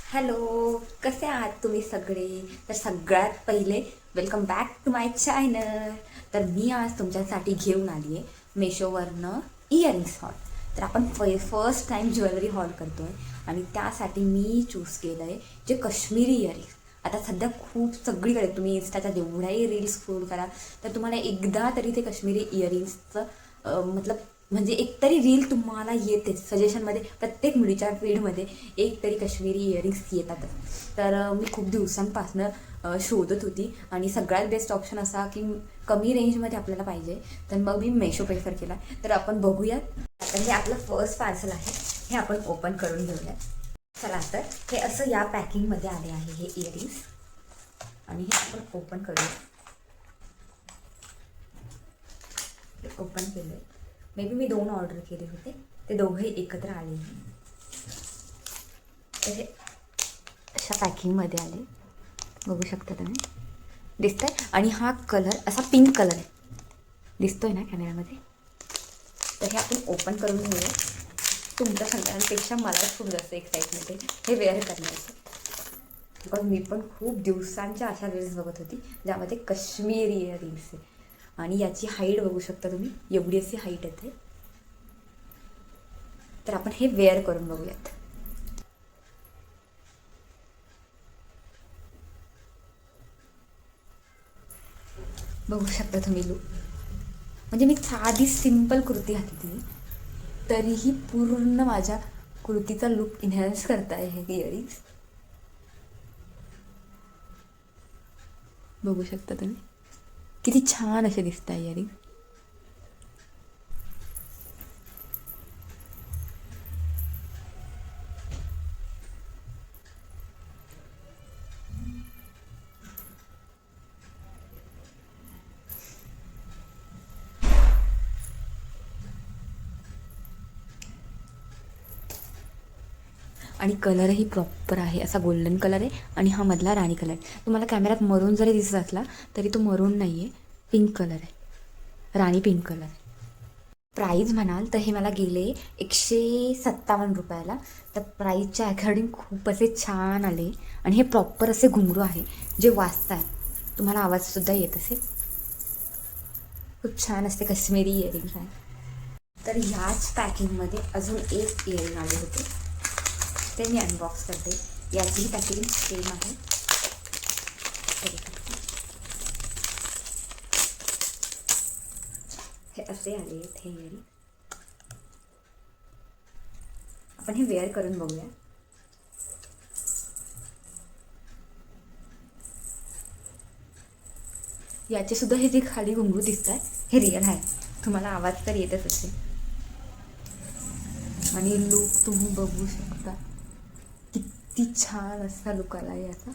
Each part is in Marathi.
हॅलो, कसे आहात तुम्ही सगळे? तर सगळ्यात पहिले welcome back to my channel. तर मी आज तुमच्यासाठी घेऊन आली आहे मेशोवरनं इयरिंग्स हॉल. तर आपण फर्स्ट टाईम ज्वेलरी हॉल करतो आहे आणि त्यासाठी मी चूज केलं आहे जे काश्मीरी इयरिंग्स. आता सध्या खूप सगळीकडे तुम्ही इन्स्टाच्या जेवढ्याही रील्स स्क्रोल करा तर तुम्हाला एकदा तरी ते काश्मीरी इयरिंग्सचं म्हणजे एक तरी रील तुम्हाला येते सजेशनमध्ये. प्रत्येक मुलीच्या फीडमध्ये एक तरी काश्मीरी इयरिंग्स येतातच. तर मी खूप दिवसांपासनं शोधत होती आणि सगळ्यात बेस्ट ऑप्शन असा की कमी रेंजमध्ये आपल्याला पाहिजे, तर मग मी मेशो प्रेफर केला. तर आपण बघूयात. आता हे आपलं फर्स्ट पार्सल आहे, हे आपण ओपन करून घेऊयात. चला, तर हे असं या पॅकिंगमध्ये आले आहे हे इयरिंग्स आणि हे आपण ओपन करूया. हे ओपन केलं आहे. मे बी मी 2 ऑर्डर केले होते, ते दोघंही एकत्र आले. तर हे अशा पॅकिंगमध्ये आले, बघू शकता तुम्ही. दिसतंय? आणि हा कलर असा पिंक कलर आहे, दिसतोय ना कॅमेऱ्यामध्ये? तर हे आपण ओपन करून घेऊया. तुमच्या सगळ्यांपेक्षा मलाच खूप जास्त एक्साइटमेंट आहे हे वेअर करण्याचं, बिकॉज मी पण खूप दिवसांच्या अशा रील्स बघत होती ज्यामध्ये काश्मीरी इयरिंग्स आहे. आणि याची हाईट बघू शकता तुम्ही, एवढी अशी हाईट येते. तर आपण हे वेअर करून बघूयात. बघू शकता तुम्ही लुक. म्हणजे मी साधी सिंपल कुर्ती घातली तरीही पूर्ण माझ्या कुर्तीचा लुक इन्हॅन्स करत आहे हे इयरिंग्स. बघू शकता तुम्ही किती छान असे दिसत आहे इयरिंग. आणि कलरही प्रॉपर आहे, असा गोल्डन कलर आहे आणि हा मधला राणी कलर आहे. तुम्हाला कॅमेऱ्यात मरून जरी दिसत असला तरी तो मरून नाही आहे, पिंक कलर आहे, राणी पिंक कलर आहे. प्राईज म्हणाल तर हे मला गेले 157 रुपयाला. तर प्राईजच्या अकॉर्डिंग खूप असे छान आले. आणि हे प्रॉपर असे घुंगरू आहे जे वाजतात, तुम्हाला आवाजसुद्धा येत असेल. खूप छान असते काश्मीरी इयरिंग्स आहे. तर ह्याच पॅकिंगमध्ये अजून एक इयरिंग आले होते, ते मी अनबॉक्स करते. याचीही पॅकेजिंग सेम आहे. हे असे आले आहेत हे इयरिंग. आपण हे वेअर करून बघूया. याचे सुद्धा हे जे खाली घुंगरू दिसत आहे हे रिअल आहे, तुम्हाला आवाज तर येतच असेल. आणि लुक तुम्ही बघू शकता, किती छान असा लुक आला आहे याचा.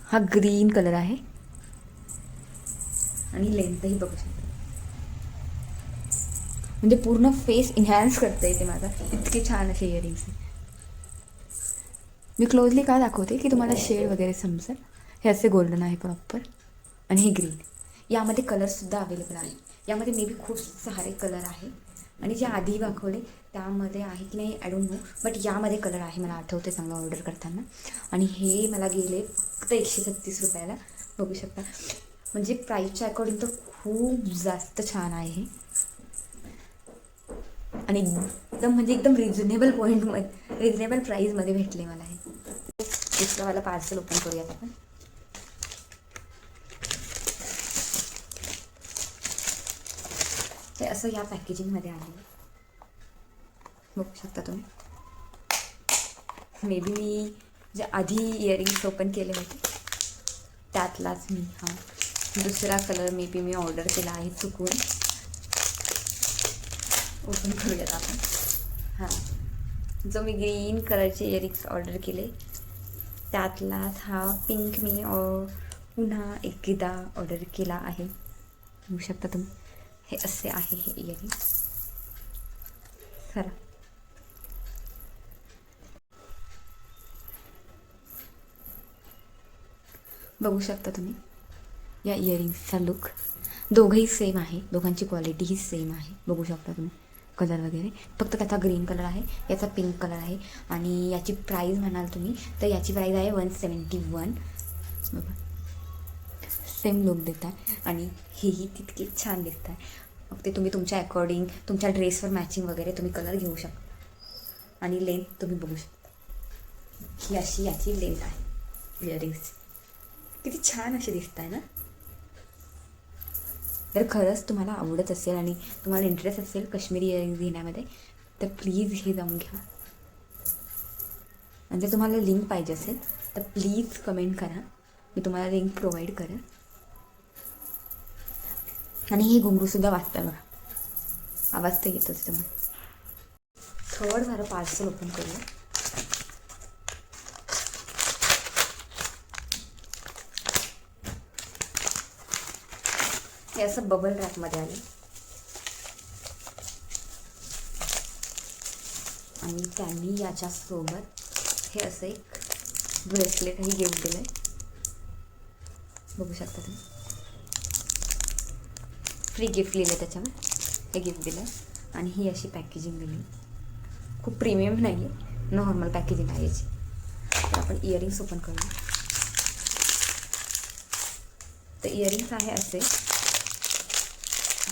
हा ग्रीन कलर आहे आणि लेंथही बघू शकता. म्हणजे पूर्ण फेस इन्हॅन्स करता येते माझा, इतके छान असे इयरिंग्स आहे. मी क्लोजली का दाखवते की तुम्हाला शेड वगैरे समजेल. हे असे गोल्डन आहे प्रॉपर आणि हे ग्रीन. यामध्ये कलरसुद्धा अवेलेबल आहे. यामध्ये मे बी खूप सारे कलर आहे आणि जे आधी दाखवले त्यामध्ये आहे की नाही आय डोंट नो, बट यामध्ये कलर आहे, मला आठवते चांगलं ऑर्डर करताना. आणि हे मला गेले फक्त 136 रुपयाला, बघू शकता. म्हणजे प्राईसच्या अकॉर्डिंग तर खूप जास्त छान आहे हे. आणि एकदम रिजनेबल प्राईजमध्ये भेटले मला हे. दुसरंवाला पार्सल ओपन करूयात आपण. हे असं या पॅकेजिंगमध्ये आहे, बघू शकता तुम्ही. मे बी मी जे आधी इयरिंग्स ओपन केले होते त्यातलाच मी हा दुसरा colour may be me order केला आहे चुकून. ओपन करूयात आपण. हां, जो मी ग्रीन कलरचे इयरिंग्स ऑर्डर केले त्यातलाच हा पिंक मी पुन्हा एकदा ऑर्डर केला आहे, बघू शकता तुम्ही. हे असे आहे हे इयरिंग. खरं बघू शकता तुम्ही या इयरिंग्सचा लुक. दोघंही सेम आहे, दोघांची क्वालिटीही सेम आहे, बघू शकता तुम्ही. कलर वगैरे, फक्त त्याचा ग्रीन कलर आहे, याचा पिंक कलर आहे. आणि याची प्राईस म्हणाल तुम्ही तर याची प्राईस आहे 171. बघा सेम लुक देत आहे आणि हेही तितकेच छान दिसत आहे. मग ते तुम्ही तुमच्या अकॉर्डिंग तुमच्या ड्रेसवर मॅचिंग वगैरे तुम्ही कलर घेऊ शकता. आणि लेंथ तुम्ही बघू शकता, ही अशी याची लेंथ आहे इयरिंग्स. किती छान अशी दिसत आहे ना. जर खरंच तुम्हाला आवडत असेल आणि तुम्हाला इंटरेस्ट असेल काश्मीरी इयरिंग्स घेण्यामध्ये तर प्लीज हे जाऊन घ्या. आणि जर तुम्हाला लिंक पाहिजे असेल तर प्लीज कमेंट करा, मी तुम्हाला लिंक प्रोव्हाइड करेन. आणि हे घुंगरूसुद्धा वाजतं बघा, आवाज तर येतोच तुम्हाला. थर्ड झालं पार्सल ओपन करूया. हे असं बबल रॅपमध्ये आले आणि त्यांनी याच्यासोबत हे असं एक ब्रेसलेटही गिफ्ट दिलं आहे. बघू शकता तुम्ही, फ्री गिफ्ट लिहिलं त्याच्यावर, हे गिफ्ट दिलं आहे. आणि ही अशी पॅकेजिंग दिली, खूप प्रीमियम नाही आहे, नॉर्मल पॅकेजिंग आहे याची. तर आपण इयरिंग्स ओपन करूया. तर इयरिंग्स आहे असे,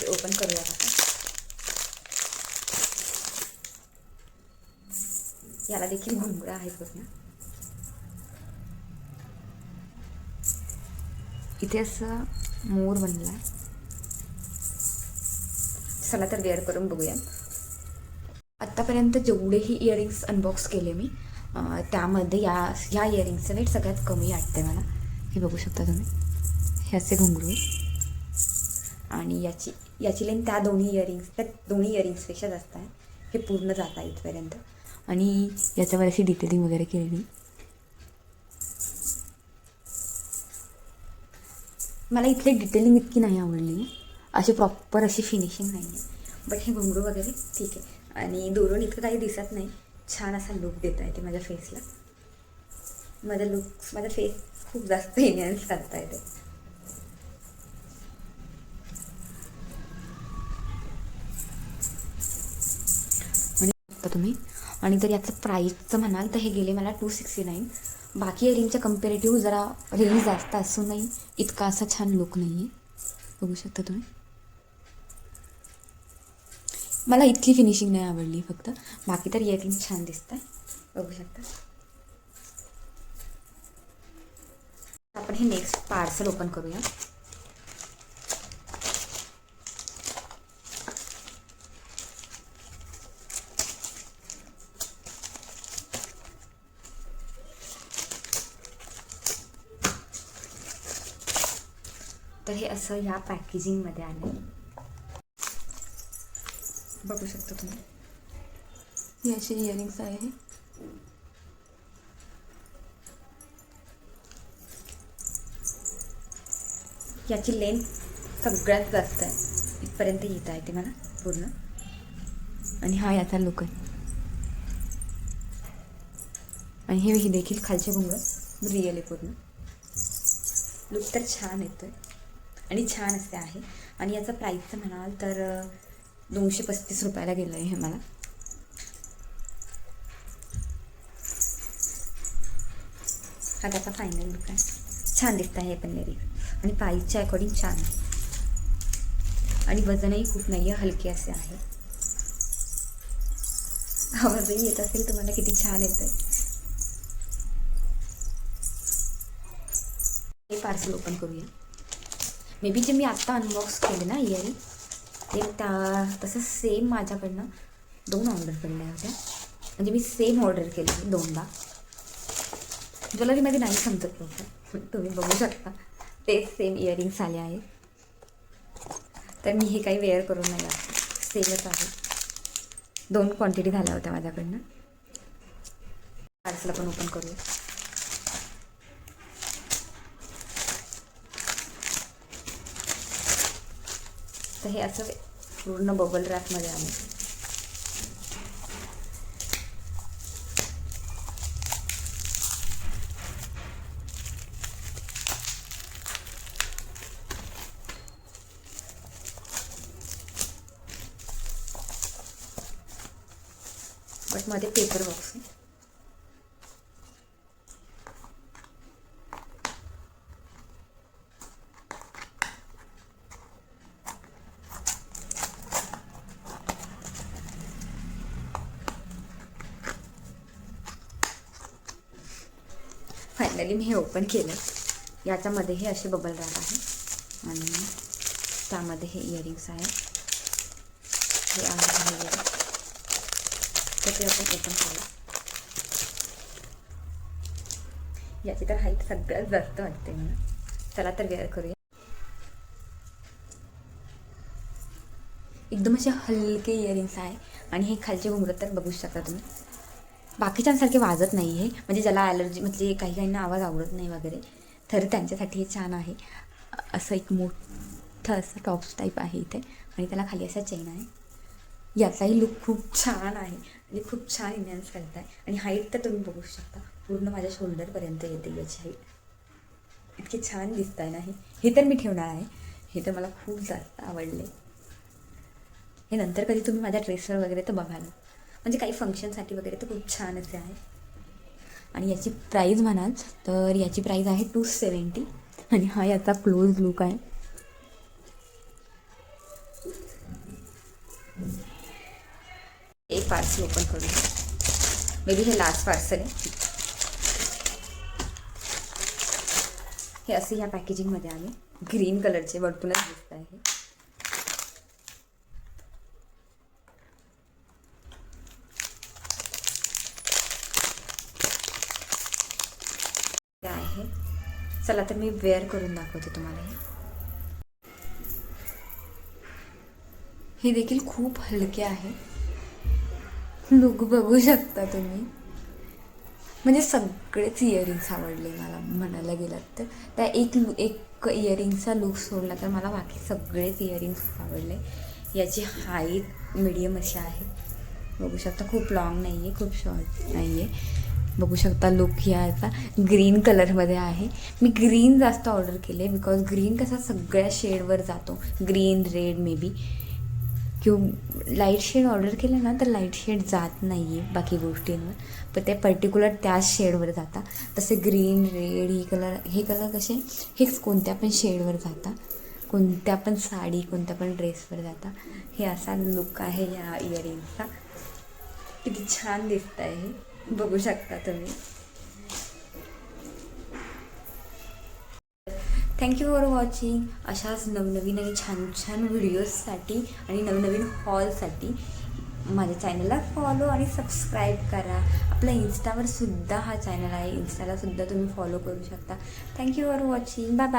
ओपन करूया आपण. याला देखील घुंगरं आहेत बघ ना. इथे असं मोर बनला आहे. चला तर वेअर करून बघूया. आत्तापर्यंत जेवढेही इयरिंग्स अनबॉक्स केले मी त्यामध्ये ह्या इयरिंग्सचं रेट सगळ्यात कमी वाटते मला. हे बघू शकता तुम्ही, हे असे घुंगरू आणि याची लेंथ त्या दोन्ही इयरिंग्सपेक्षा जास्त आहे. हे पूर्ण जात आहे इथपर्यंत. आणि याच्यावर अशी डिटेलिंग वगैरे केलेली. मला इथली डिटेलिंग इतकी नाही आवडली, अशी प्रॉपर अशी फिनिशिंग नाही आहे. बट हे घुंगरू वगैरे ठीक आहे. आणि दुरून इतकं काही दिसत नाही, छान असा लुक देता येते माझ्या फेसला. माझा फेस खूप जास्त एनहान्स करता येते. तुम्ही आणि जर याचं प्राईसचं म्हणाल तर हे गेले मला 269. बाकी इयरिंगच्या कम्पेरेटिव्ह जरा रेंज जास्त असूनही इतका असा छान लुक नाही आहे. बघू शकता तुम्ही, मला इतकी फिनिशिंग नाही आवडली फक्त, बाकी तर इयरिंग छान दिसत आहे. बघू शकता. आपण हे नेक्स्ट पार्सल ओपन करूया. तर हे असं ह्या पॅकेजिंगमध्ये आलं, बघू शकता तुम्ही. ही अशी इयरिंग्स आहे. याची लेंथ सगळ्यात जास्त आहे, इथपर्यंत येत आहे ते मला पूर्ण. आणि हा याचा लुक आहे. आणि हे देखील खालचे घुंगरं रिअल आहे पूर्ण. लुक तर छान येतो आहे आणि छान असे आहे. आणि याचं प्राईसचं म्हणाल तर 235 रुपयाला गेलं आहे हे मला. हा त्याचा फायनल लुक आहे. छान दिसतं आहे हे पण इयरिंग्स आणि प्राईसच्या अकॉर्डिंग छान आहे. आणि वजनही खूप नाही आहे, हलके असे आहे. आवाजही येत असेल तुम्हाला किती छान येतं आहे. हे पार्सल ओपन करूया. मे बी जे मी आत्ता अनबॉक्स केले ना इयरिंग ते तसं सेम माझ्याकडनं 2 ऑर्डर केल्या होत्या. म्हणजे मी सेम ऑर्डर केली 2दा. ज्वेलरीमध्ये नाही समजत नव्हतं, तुम्ही बघू शकता तेच सेम इयरिंग्स आले आहेत. तर मी हे काही वेअर करून नाही लागतं, सेमच आहे. 2 क्वांटिटी झाल्या होत्या माझ्याकडनं. पार्सल आपण ओपन करूया. तर हे असं पूर्ण बबल रॅपमध्ये आलं. मध्ये पेपर बॉक्स आहे. फायनली मी हे ओपन केलं. याच्यामध्ये हे असे बबल रॅप आहे आणि त्यामध्ये हे इयरिंग्स आहे. हे आहे इयरिंग. तर ते आपण ओपन करूया. याची तर हाईट सगळ्यात जास्त वाटते मला. चला तर वेअर करूया. एकदम असे हलके इयरिंग्स आहे आणि हे खालचे घुंगरं तर बघू शकता तुम्ही. बाकीच्यांसारखे वाजत नाही आहे, म्हणजे ज्याला ॲलर्जी म्हणजे काही काहींना आवाज आवडत नाही वगैरे, तर त्यांच्यासाठी हे छान आहे. असं एक मोठं असं टॉप्स टाईप आहे इथे आणि त्याला खाली असा चेन आहे. याचाही लुक खूप छान आहे आणि खूप छान इन्हॅन्स करत आहे. आणि हाईट तर तुम्ही बघू शकता, पूर्ण माझ्या शोल्डरपर्यंत येते याची हाईट. इतके छान दिसत आहे ना. हे तर मी ठेवणार आहे. हे तर मला खूप जास्त आवडले. हे नंतर कधी तुम्ही माझ्या ड्रेसवर वगैरे तर बघाल, म्हणजे काही फंक्शनसाठी वगैरे तर खूप छान असे आहे. आणि याची प्राईज म्हणाल तर याची प्राईज आहे 270 आणि हा याचा क्लोज लुक आहे. एक पार्सल ओपन करू. मे बी हे लास्ट पार्सल आहे. हे असे ह्या पॅकेजिंगमध्ये आले. ग्रीन कलरचे वरतूनच दिसत आहे. आहे. चला तर मी वेअर करून दाखवते तुम्हाला. हे देखील खूप हलके आहे. लुक बघू शकता तुम्ही. म्हणजे सगळेच इयरिंग्स आवडले मला म्हणायला गेलात तर. त्या एक इयरिंगचा लुक सोडला तर मला बाकी सगळेच इयरिंग्स खूप आवडले. याची हाईट मीडियम अशी आहे. बघू शकता, खूप लॉंग नाही आहे, खूप शॉर्ट नाही आहे. बघू शकता लुक याचा ग्रीन कलरमध्ये आहे. मी ग्रीन जास्त ऑर्डर केले बिकॉज ग्रीन कसा सगळ्या शेडवर जातो. Green, red may be. किंवा लाईट शेड ऑर्डर केलं ना तर लाईट शेड जात नाही आहे बाकी गोष्टींवर, पण ते पर्टिक्युलर त्याच शेडवर जातात. तसे ग्रीन, रेड हे कलर कसे हेच कोणत्या पण शेडवर जातात, कोणत्या पण साडी, कोणत्या पण ड्रेसवर जातात. हे असा लुक आहे या इयरिंगचा. किती छान दिसत आहे हे, बघू शकता तुम्ही. Thank you for watching. अशाच नवनवीन आणि छान छान व्हिडिओजसाठी आणि नवनवीन हॉलसाठी माझ्या चॅनलला फॉलो आणि सबस्क्राईब करा. आपल्या इन्स्टावर सुद्धा हा चॅनल आहे, इन्स्टाला सुद्धा तुम्ही फॉलो करू शकता. Thank you for watching. Bye bye.